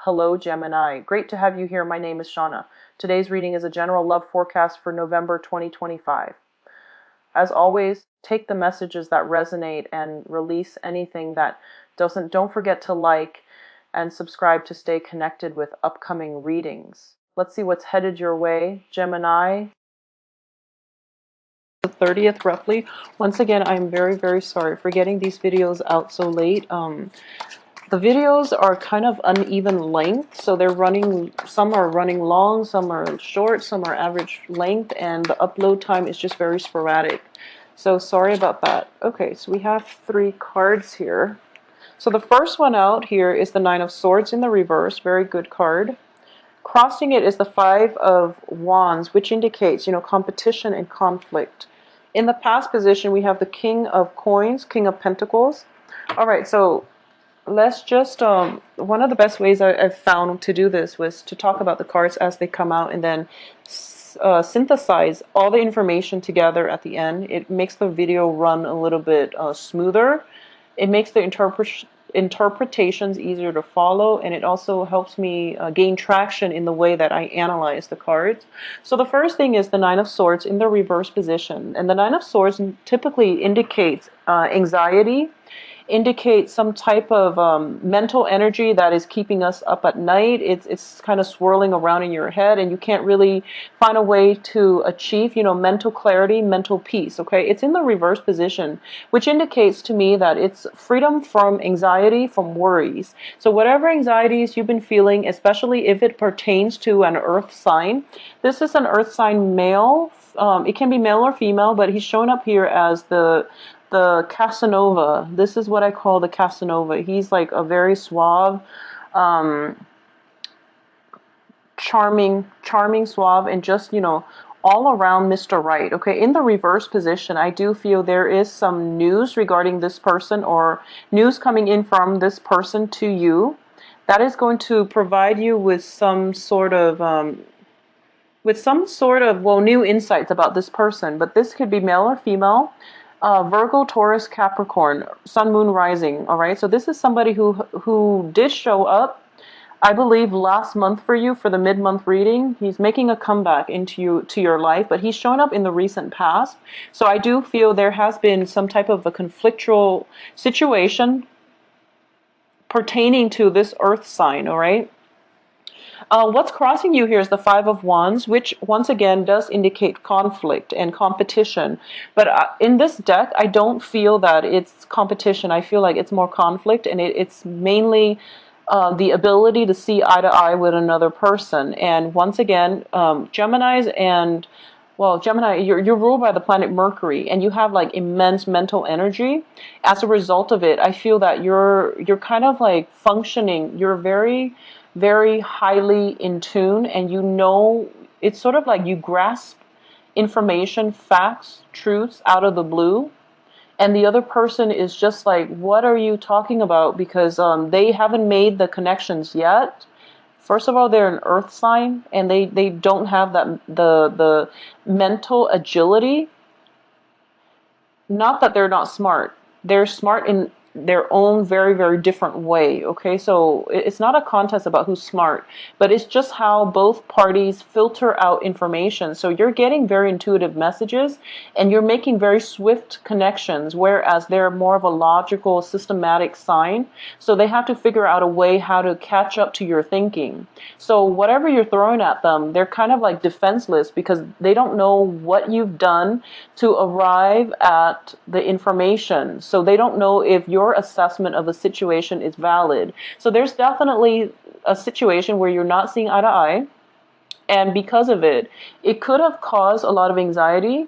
Hello, Gemini. Great to have you here. My name is Shauna. Today's reading is a general love forecast for November 2025. As always, take the messages that resonate and release anything that doesn't. Don't forget to like and subscribe to stay connected with upcoming readings. Let's see what's headed your way, Gemini. The 30th roughly. Once again, I'm very sorry for getting these videos out so late. The videos are kind of uneven length, so they're running, some are running long, some are short, some are average length, and the upload time is just very sporadic. So sorry about that. Okay, so we have 3 cards here. So the first one out here is the Nine of Swords in the reverse, very good card. Crossing it is the Five of Wands, which indicates, competition and conflict. In the past position, we have the King of Coins, King of Pentacles. All right, so let's just, one of the best ways I've found to do this was to talk about the cards as they come out and then synthesize all the information together at the end. It makes the video run a little bit smoother. It makes the interpretations easier to follow, and it also helps me gain traction in the way that I analyze the cards. So the first thing is the Nine of Swords in the reverse position, and the Nine of Swords typically indicates anxiety, indicates some type of mental energy that is keeping us up at night. It's kind of swirling around in your head, and you can't really find a way to achieve, mental clarity, mental peace. Okay, it's in the reverse position, which indicates to me that it's freedom from anxiety, from worries. So whatever anxieties you've been feeling, especially if it pertains to an earth sign, this is an earth sign male. It can be male or female, but he's showing up here as the Casanova. This is what I call the Casanova. He's like a very suave, charming, suave, and just, all around Mr. Right. Okay, in the reverse position, I do feel there is some news regarding this person, or news coming in from this person to you that is going to provide you with some sort of new insights about this person. But this could be male or female. Virgo, Taurus, Capricorn, Sun, Moon, Rising. All right, so this is somebody who did show up, I believe, last month for you for the mid-month reading. He's making a comeback to your life, but he's shown up in the recent past. So I do feel there has been some type of a conflictual situation pertaining to this earth sign. All right. What's crossing you here is the Five of Wands, which once again does indicate conflict and competition. But in this deck, I don't feel that it's competition. I feel like it's more conflict, and it's mainly the ability to see eye to eye with another person. And once again, Geminis and, well, Gemini, you're ruled by the planet Mercury, and you have like immense mental energy. As a result of it, I feel that you're kind of like functioning. You're very highly in tune, and it's sort of like you grasp information, facts, truths out of the blue, and the other person is just like, what are you talking about? Because they haven't made the connections yet. First of all, they're an earth sign, and they don't have that the mental agility. Not that they're not smart. They're smart in their own very different way. Okay, so it's not a contest about who's smart, but it's just how both parties filter out information. So you're getting very intuitive messages, and you're making very swift connections, whereas they're more of a logical, systematic sign. So they have to figure out a way how to catch up to your thinking. So whatever you're throwing at them, they're kind of like defenseless, because they don't know what you've done to arrive at the information. So they don't know if your assessment of the situation is valid. So there's definitely a situation where you're not seeing eye to eye, and because of it, it could have caused a lot of anxiety,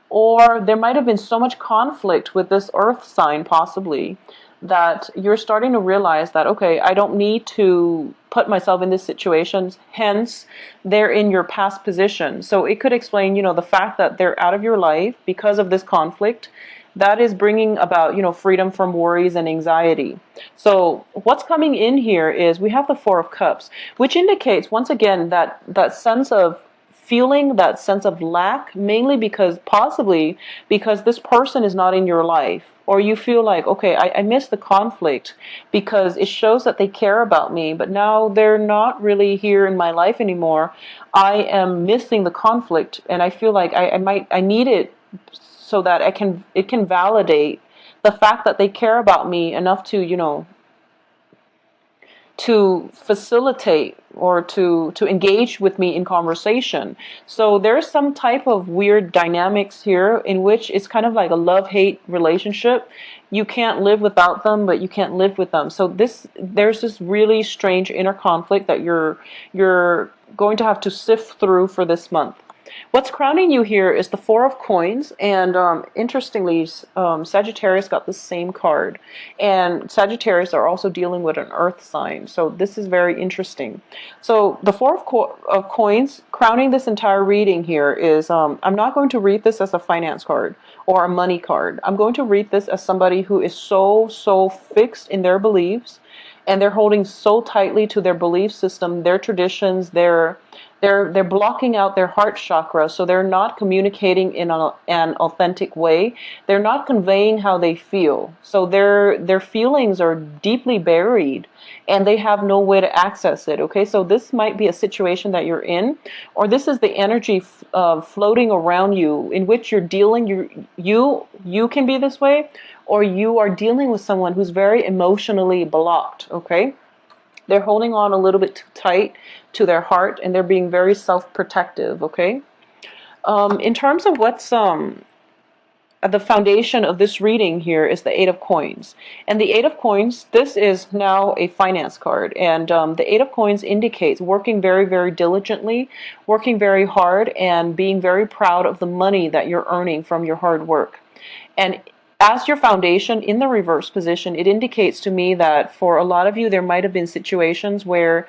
or there might have been so much conflict with this earth sign possibly that you're starting to realize that, okay, I don't need to put myself in this situation, hence they're in your past position. So it could explain, the fact that they're out of your life because of this conflict. That is bringing about, freedom from worries and anxiety. So what's coming in here is we have the Four of Cups, which indicates, once again, that sense of feeling, that sense of lack, mainly possibly because this person is not in your life, or you feel like, okay, I miss the conflict because it shows that they care about me, but now they're not really here in my life anymore. I am missing the conflict, and I feel like I need it so that it can validate the fact that they care about me enough to, to facilitate or to engage with me in conversation. So there's some type of weird dynamics here in which it's kind of like a love-hate relationship. You can't live without them, but you can't live with them. So there's this really strange inner conflict that you're going to have to sift through for this month. What's crowning you here is the Four of Coins, and interestingly, Sagittarius got the same card, and Sagittarius are also dealing with an earth sign, so this is very interesting. So the Four of Coins, crowning this entire reading here is, I'm not going to read this as a finance card or a money card. I'm going to read this as somebody who is so fixed in their beliefs, and they're holding so tightly to their belief system, their traditions, they're blocking out their heart chakra, so they're not communicating in an authentic way. They're not conveying how they feel. So their feelings are deeply buried, and they have no way to access it. Okay, so this might be a situation that you're in, or this is the energy floating around you in which you're dealing. You can be this way, or you are dealing with someone who's very emotionally blocked. Okay. They're holding on a little bit too tight to their heart, and they're being very self-protective, okay? In terms of what's at the foundation of this reading here is the Eight of Coins. And the Eight of Coins, this is now a finance card. And the Eight of Coins indicates working very diligently, working very hard, and being very proud of the money that you're earning from your hard work. And as your foundation in the reverse position, it indicates to me that for a lot of you, there might have been situations where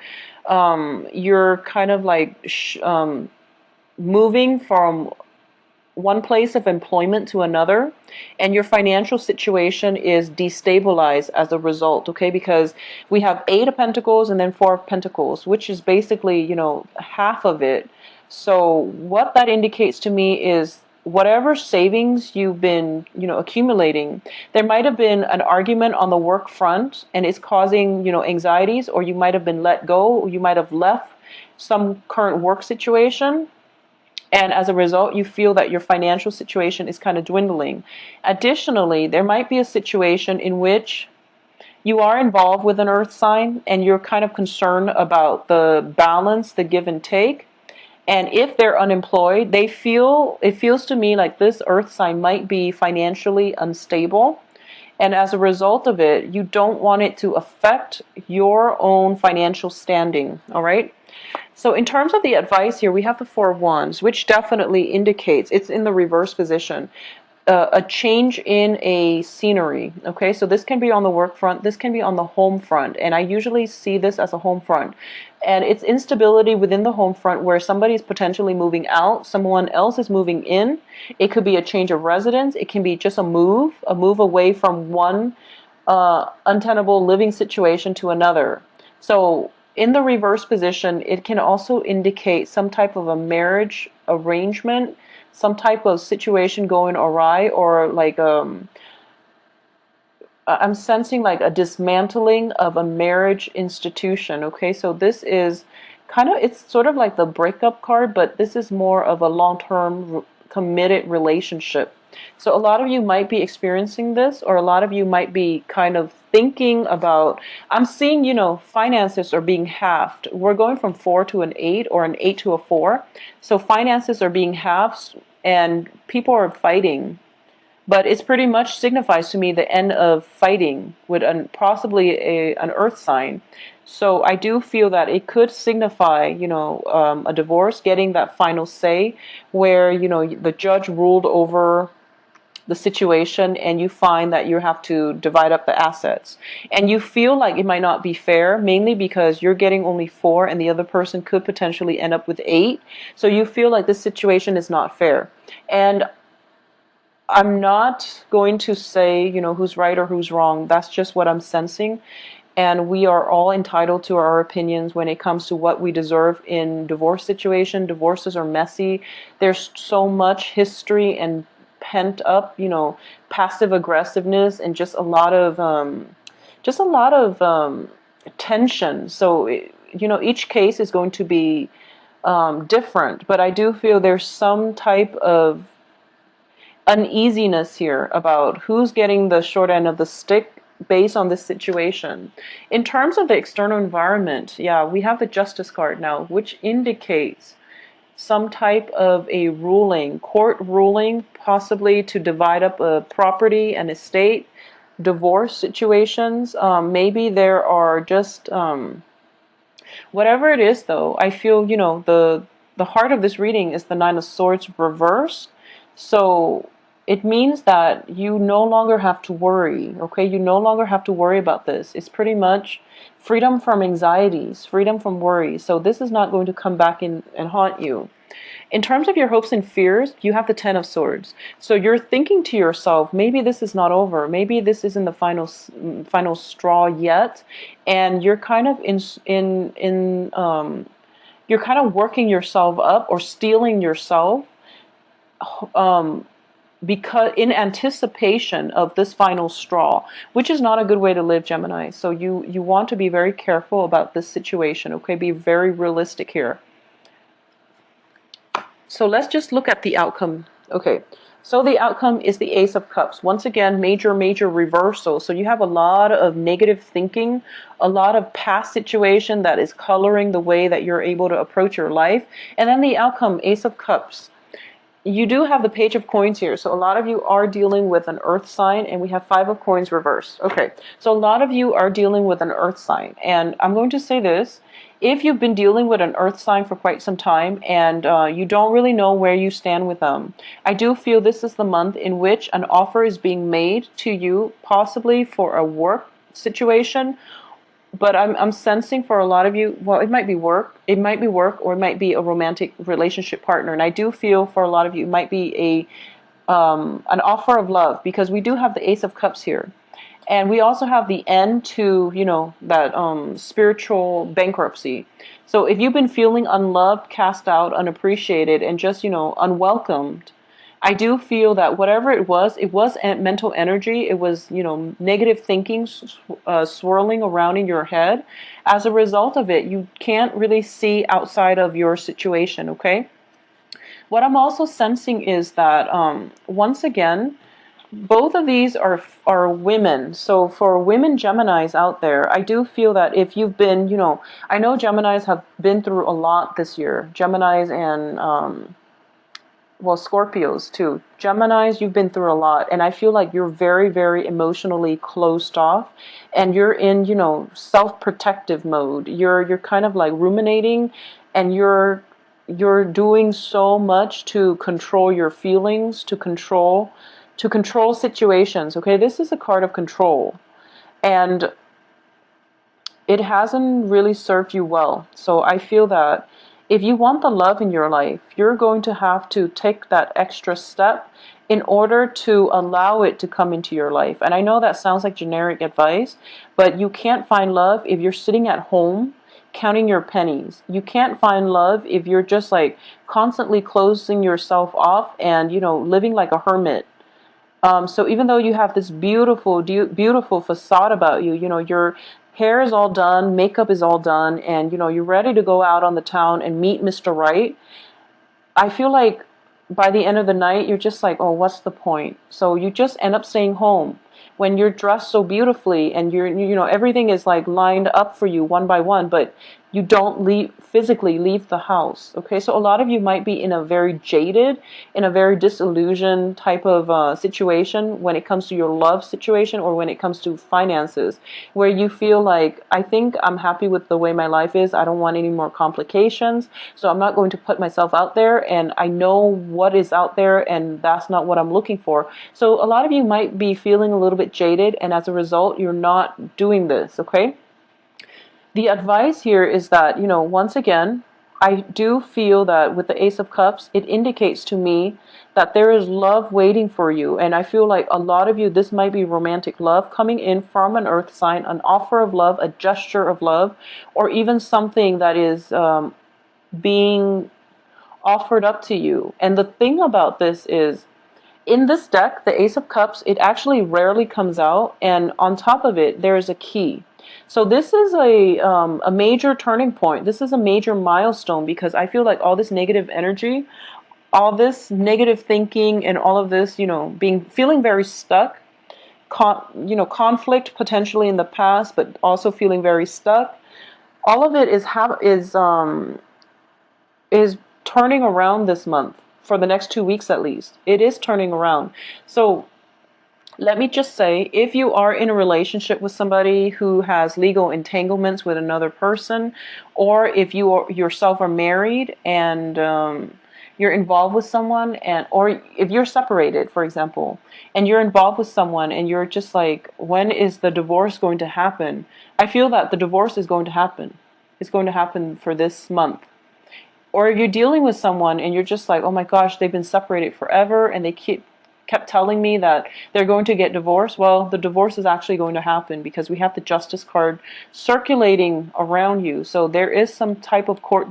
you're kind of like moving from one place of employment to another, and your financial situation is destabilized as a result, okay? Because we have Eight of Pentacles and then Four of Pentacles, which is basically, half of it. So what that indicates to me is whatever savings you've been, accumulating, there might have been an argument on the work front, and it's causing, anxieties, or you might have been let go, or you might have left some current work situation. And as a result, you feel that your financial situation is kind of dwindling. Additionally, there might be a situation in which you are involved with an earth sign and you're kind of concerned about the balance, the give and take. And if they're unemployed, it feels to me like this earth sign might be financially unstable. And as a result of it, you don't want it to affect your own financial standing, all right? So in terms of the advice here, we have the Four of Wands, which definitely indicates, it's in the reverse position, a change in a scenery. Okay, so this can be on the work front, this can be on the home front, and I usually see this as a home front. And it's instability within the home front where somebody is potentially moving out, someone else is moving in. It could be a change of residence, it can be just a move away from one untenable living situation to another. So in the reverse position, it can also indicate some type of a marriage arrangement, some type of situation going awry, or like I'm sensing like a dismantling of a marriage institution. Okay, so this is it's sort of like the breakup card, but this is more of a long-term committed relationship. So a lot of you might be experiencing this, or a lot of you might be kind of thinking about, I'm seeing, finances are being halved. We're going from 4 to an 8, or an 8 to a 4. So finances are being halved and people are fighting. But it's pretty much signifies to me the end of fighting with possibly an earth sign. So I do feel that it could signify, a divorce, getting that final say where, the judge ruled over the situation and you find that you have to divide up the assets. And you feel like it might not be fair, mainly because you're getting only 4 and the other person could potentially end up with 8. So you feel like this situation is not fair. And I'm not going to say, who's right or who's wrong. That's just what I'm sensing. And we are all entitled to our opinions when it comes to what we deserve in divorce situation. Divorces are messy. There's so much history and pent up, passive aggressiveness, and just a lot of tension. So, each case is going to be different, but I do feel there's some type of uneasiness here about who's getting the short end of the stick based on this situation. In terms of the external environment, yeah, we have the Justice card now, which indicates some type of a ruling, court ruling, possibly to divide up a property and estate, divorce situations. Maybe there are just whatever it is, though. I feel the heart of this reading is the Nine of Swords reversed. So it means that you no longer have to worry, okay? You no longer have to worry about this. It's pretty much freedom from anxieties, freedom from worry. So this is not going to come back in and haunt you. In terms of your hopes and fears, you have the Ten of Swords. So you're thinking to yourself, maybe this is not over. Maybe this isn't the final straw yet, and you're kind of you're kind of working yourself up or stealing yourself, because in anticipation of this final straw, which is not a good way to live, Gemini. So you want to be very careful about this situation. Okay, be very realistic here. So let's just look at the outcome. Okay, so the outcome is the Ace of Cups. Once again, major reversal. So you have a lot of negative thinking, a lot of past situation that is coloring the way that you're able to approach your life. And then the outcome, Ace of Cups. You do have the Page of Coins here. So a lot of you are dealing with an earth sign, and we have Five of Coins reversed. Okay, so a lot of you are dealing with an earth sign. And I'm going to say this. If you've been dealing with an earth sign for quite some time and you don't really know where you stand with them, I do feel this is the month in which an offer is being made to you, possibly for a work situation. But I'm sensing for a lot of you, well, it might be work, or it might be a romantic relationship partner. And I do feel for a lot of you, it might be an offer of love, because we do have the Ace of Cups here. And we also have the end to, that spiritual bankruptcy. So if you've been feeling unloved, cast out, unappreciated, and just, unwelcomed, I do feel that whatever it was mental energy. It was, negative thinking swirling around in your head. As a result of it, you can't really see outside of your situation, okay? What I'm also sensing is that, once again, both of these are women. So for women Geminis out there, I do feel that if you've been, I know Geminis have been through a lot this year. Geminis and, Scorpios too. Geminis, you've been through a lot. And I feel like you're very, very emotionally closed off. And you're in, self-protective mode. You're kind of like ruminating, and you're doing so much to control your feelings, to control situations. Okay, this is a card of control, and it hasn't really served you well. So I feel that if you want the love in your life, you're going to have to take that extra step in order to allow it to come into your life. And I know that sounds like generic advice, but you can't find love if you're sitting at home counting your pennies. You can't find love if you're just like constantly closing yourself off and, living like a hermit. So even though you have this beautiful facade about you, your hair is all done, makeup is all done, and, you're ready to go out on the town and meet Mr. Right, I feel like by the end of the night, you're just like, oh, what's the point? So you just end up staying home when you're dressed so beautifully and everything is like lined up for you one by one, but you don't physically leave the house. Okay, so a lot of you might be in a very jaded, in a very disillusioned type of situation when it comes to your love situation, or when it comes to finances, where you feel like, I think I'm happy with the way my life is. I don't want any more complications, so I'm not going to put myself out there, and I know what is out there, and that's not what I'm looking for. So a lot of you might be feeling a little bit jaded, and as a result, you're not doing this, okay? The advice here is that, once again, I do feel that with the Ace of Cups, it indicates to me that there is love waiting for you. And I feel like a lot of you, this might be romantic love coming in from an earth sign, an offer of love, a gesture of love, or even something that is being offered up to you. And the thing about this is, In this deck, the Ace of Cups, it actually rarely comes out, and on top of it, there is a key. So this is a major turning point. This is a major milestone because I feel like all this negative energy, all this negative thinking, and all of this, feeling very stuck, conflict potentially in the past, but also feeling very stuck. All of it is turning around this month for the next 2 weeks at least. It is turning around. So let me just say, if you are in a relationship with somebody who has legal entanglements with another person, or if yourself are married and you're involved with someone, or if you're separated, for example, and you're involved with someone and you're just like, when is the divorce going to happen? I feel that the divorce is going to happen. It's going to happen for this month. Or if you're dealing with someone and you're just like, oh my gosh, they've been separated forever and they kept telling me that they're going to get divorced. Well, the divorce is actually going to happen because we have the Justice card circulating around you. So there is some type of court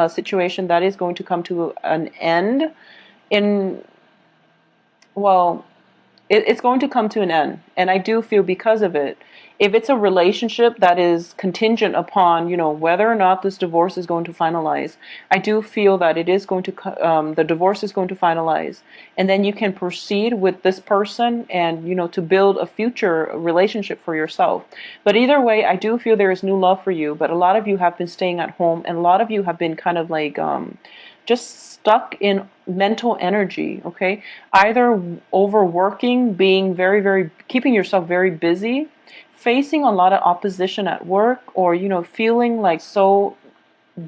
situation that is going to come to an end well, it's going to come to an end. And I do feel because of it, if it's a relationship that is contingent upon, whether or not this divorce is going to finalize, I do feel that it is going to, the divorce is going to finalize. And then you can proceed with this person and, to build a future relationship for yourself. But either way, I do feel there is new love for you. But a lot of you have been staying at home and a lot of you have been kind of like, just stuck in mental energy, okay? Either overworking, being very, very, keeping yourself very busy, facing a lot of opposition at work, or, feeling like so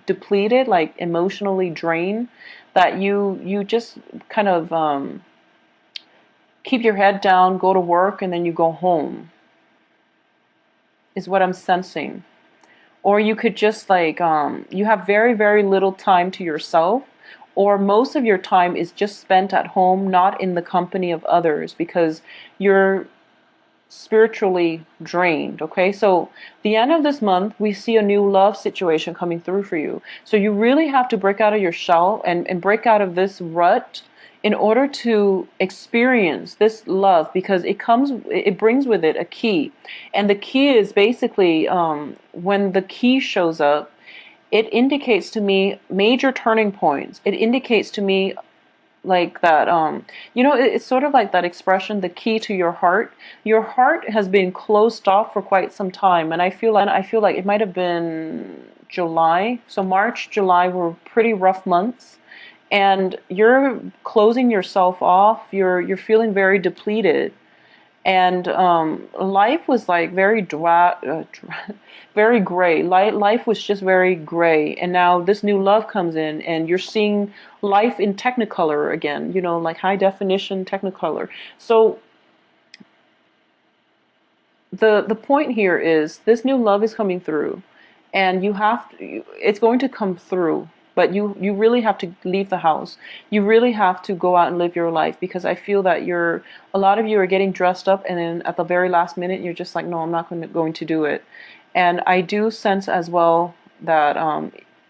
depleted, like emotionally drained, that you just kind of keep your head down, go to work, and then you go home, is what I'm sensing. Or you could just like, you have very, very little time to yourself, or most of your time is just spent at home, not in the company of others, because you're spiritually drained, okay? So the end of this month, we see a new love situation coming through for you. So you really have to break out of your shell and break out of this rut in order to experience this love, because it brings with it a key. And the key is basically, when the key shows up, it indicates to me major turning points. It indicates to me like that, it's sort of like that expression, the key to your heart. Your heart has been closed off for quite some time, and I feel like it might have been July. So March, July were pretty rough months, and you're closing yourself off. You're feeling very depleted, and life was like very very gray. Life was just very gray, and now this new love comes in, and you're seeing life in Technicolor again. Like high definition Technicolor. So the point here is this new love is coming through, and it's going to come through. But you really have to leave the house. You really have to go out and live your life, because I feel that a lot of you are getting dressed up, and then at the very last minute you're just like, no, I'm not going to do it. And I do sense as well that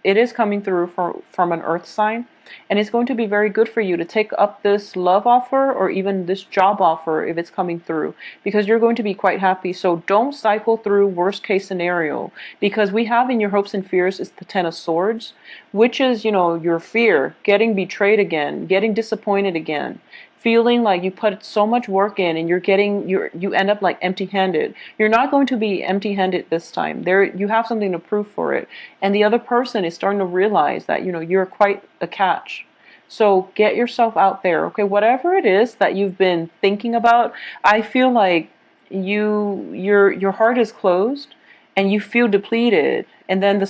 it is coming through from an earth sign, and it's going to be very good for you to take up this love offer or even this job offer if it's coming through, because you're going to be quite happy. So don't cycle through worst case scenario, because we have in your hopes and fears is the Ten of Swords, which is, your fear, getting betrayed again, getting disappointed again, feeling like you put so much work in and you end up like empty-handed. You're not going to be empty-handed this time. You have something to prove for it. And the other person is starting to realize that, you're quite a catch. So get yourself out there, okay? Whatever it is that you've been thinking about, I feel like your heart is closed and you feel depleted. And then the